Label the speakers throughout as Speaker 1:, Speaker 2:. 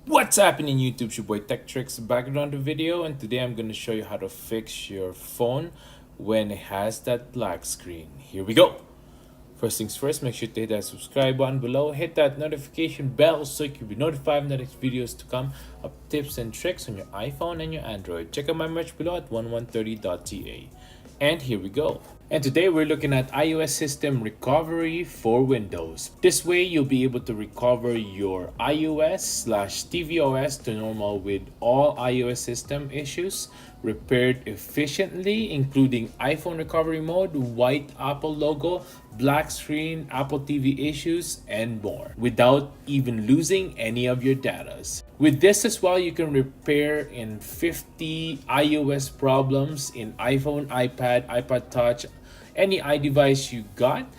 Speaker 1: What's happening YouTube? It's your boy Tech Tricks back on the video, and today I'm going to show you how to fix your phone when it has that black screen. Here we go. First things first, make sure to hit that subscribe button below, hit that notification bell so you can be notified when the next videos to come of tips and tricks on your iPhone and your Android. Check out my merch below at 1130.ta. And here we go. And today we're looking at iOS system recovery for Windows. This way you'll be able to recover your iOS/tvOS to normal with all iOS system issues repaired efficiently, including iPhone recovery mode, white Apple logo, black screen, Apple TV issues, and more, without even losing any of your datas. With this as well, you can repair in 50 iOS problems in iPhone, iPad, iPod Touch, any iDevice you got.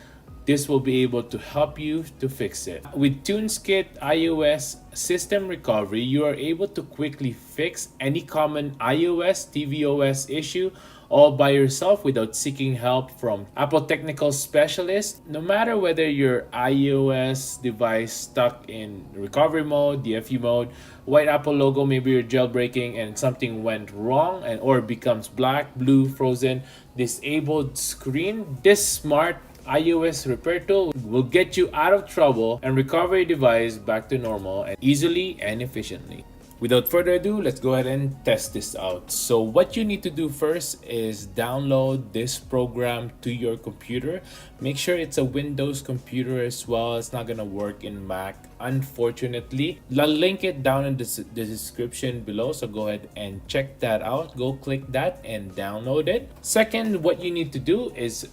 Speaker 1: This will be able to help you to fix it. With TunesKit iOS system recovery, you are able to quickly fix any common iOS tvOS issue all by yourself without seeking help from Apple technical specialists. No matter whether your iOS device stuck in recovery mode, DFU mode, white Apple logo, maybe you're jailbreaking and something went wrong and or becomes black, blue, frozen, disabled screen, this smart iOS repair tool will get you out of trouble and recover your device back to normal and easily and efficiently. Without further ado, let's go ahead and test this out. So what you need to do first is download this program to your computer. Make sure it's a Windows computer as well. It's not gonna work in Mac, unfortunately. I'll link it down in the description below, so go ahead and check that out. Go click that and download it. Second, what you need to do is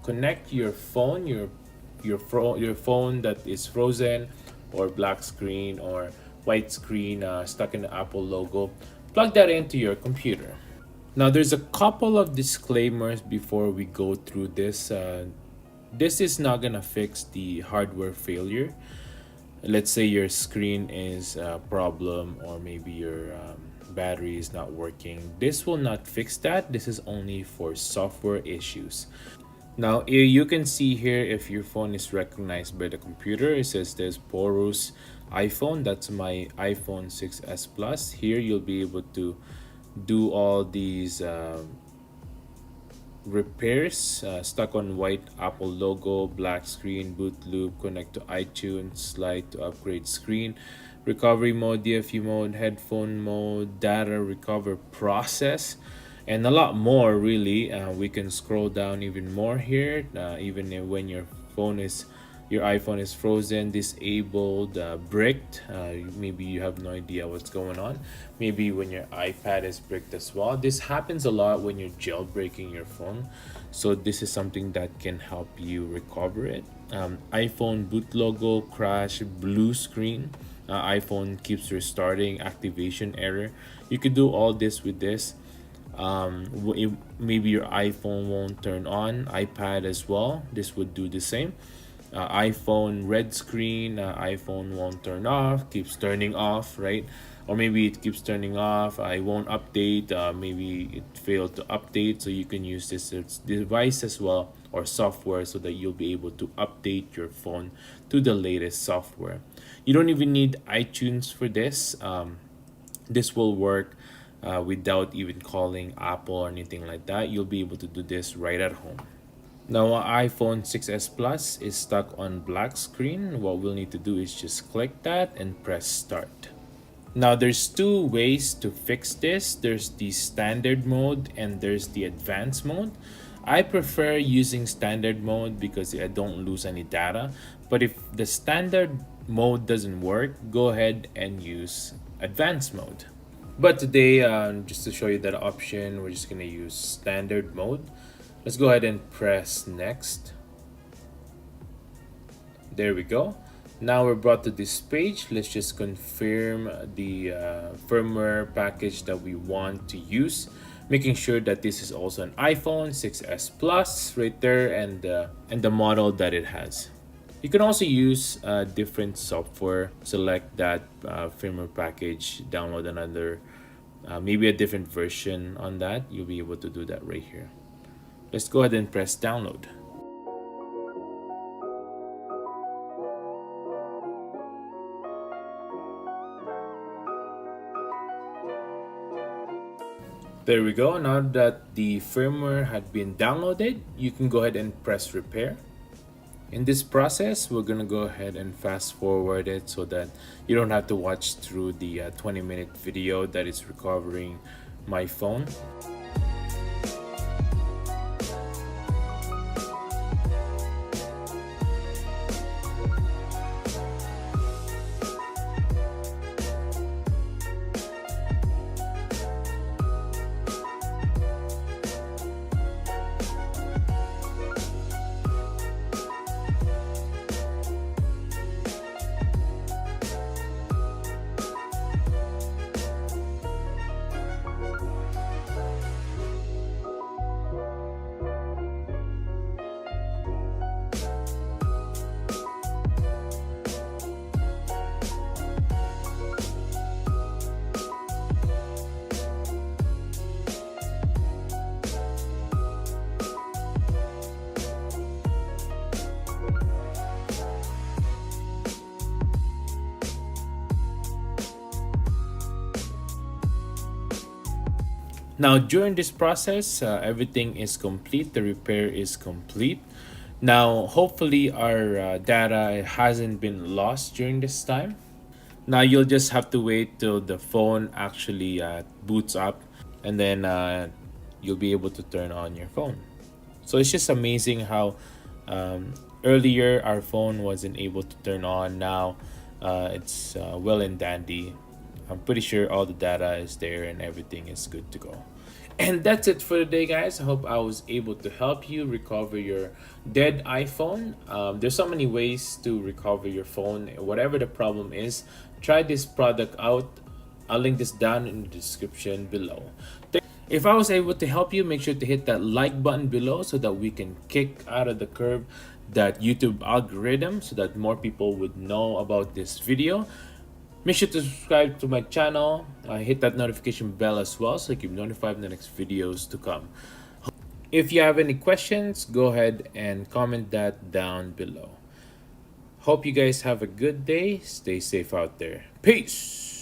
Speaker 1: connect your phone, your phone that is frozen or black screen or white screen stuck in the Apple logo. Plug that into your computer. Now there's a couple of disclaimers before we go through this. This is not gonna fix the hardware failure. Let's say your screen is a problem or maybe your battery is not working. This will not fix that. This is only for software issues. Now you can see here if your phone is recognized by the computer, it says there's porous iPhone. That's my iPhone 6s Plus. Here you'll be able to do all these repairs. Stuck on white Apple logo, black screen, boot loop, connect to iTunes, slide to upgrade screen, recovery mode, DFU mode, headphone mode, data recover process, and a lot more really. We can scroll down even more here. Even when your iPhone is frozen, disabled, bricked, maybe you have no idea what's going on. Maybe when your iPad is bricked as well. This happens a lot when you're jailbreaking your phone, so this is something that can help you recover it. iPhone boot logo crash, blue screen, iPhone keeps restarting, activation error. You could do all this with this. Maybe your iPhone won't turn on, iPad as well, this would do the same. iPhone red screen, iPhone won't turn off, keeps turning off, right? Or maybe it keeps turning off, I won't update, maybe it failed to update. So you can use this device as well or software so that you'll be able to update your phone to the latest software. You don't even need iTunes for this. This will work without even calling Apple or anything like that. You'll be able to do this right at home. Now our iPhone 6s Plus is stuck on black screen. What we'll need to do is just click that and press start. Now there's two ways to fix this. There's the standard mode and there's the advanced mode. I prefer using standard mode because I don't lose any data. But if the standard mode doesn't work, go ahead and use advanced mode. But today, just to show you that option, we're just gonna use standard mode. Let's go ahead and press next. There we go. Now we're brought to this page. Let's just confirm the firmware package that we want to use, making sure that this is also an iPhone 6s Plus right there, and the model that it has. You can also use different software, select that firmware package, download another, maybe a different version on that. You'll be able to do that right here. Let's go ahead and press download. There we go. Now that the firmware had been downloaded, you can go ahead and press repair. In this process, we're gonna go ahead and fast forward it so that you don't have to watch through the 20-minute video that is recovering my phone. Now, during this process, everything is complete. The repair is complete. Now, hopefully, our data hasn't been lost during this time. Now, you'll just have to wait till the phone actually boots up, and then you'll be able to turn on your phone. So it's just amazing how earlier our phone wasn't able to turn on. Now it's well and dandy. I'm pretty sure all the data is there and everything is good to go. And that's it for today, guys. I hope I was able to help you recover your dead iPhone. There's so many ways to recover your phone. Whatever the problem is, try this product out. I'll link this down in the description below. If I was able to help you, make sure to hit that like button below so that we can kick out of the curve that YouTube algorithm so that more people would know about this video. Make sure to subscribe to my channel. Hit that notification bell as well so you can be notified of the next videos to come. If you have any questions, go ahead and comment that down below. Hope you guys have a good day. Stay safe out there. Peace.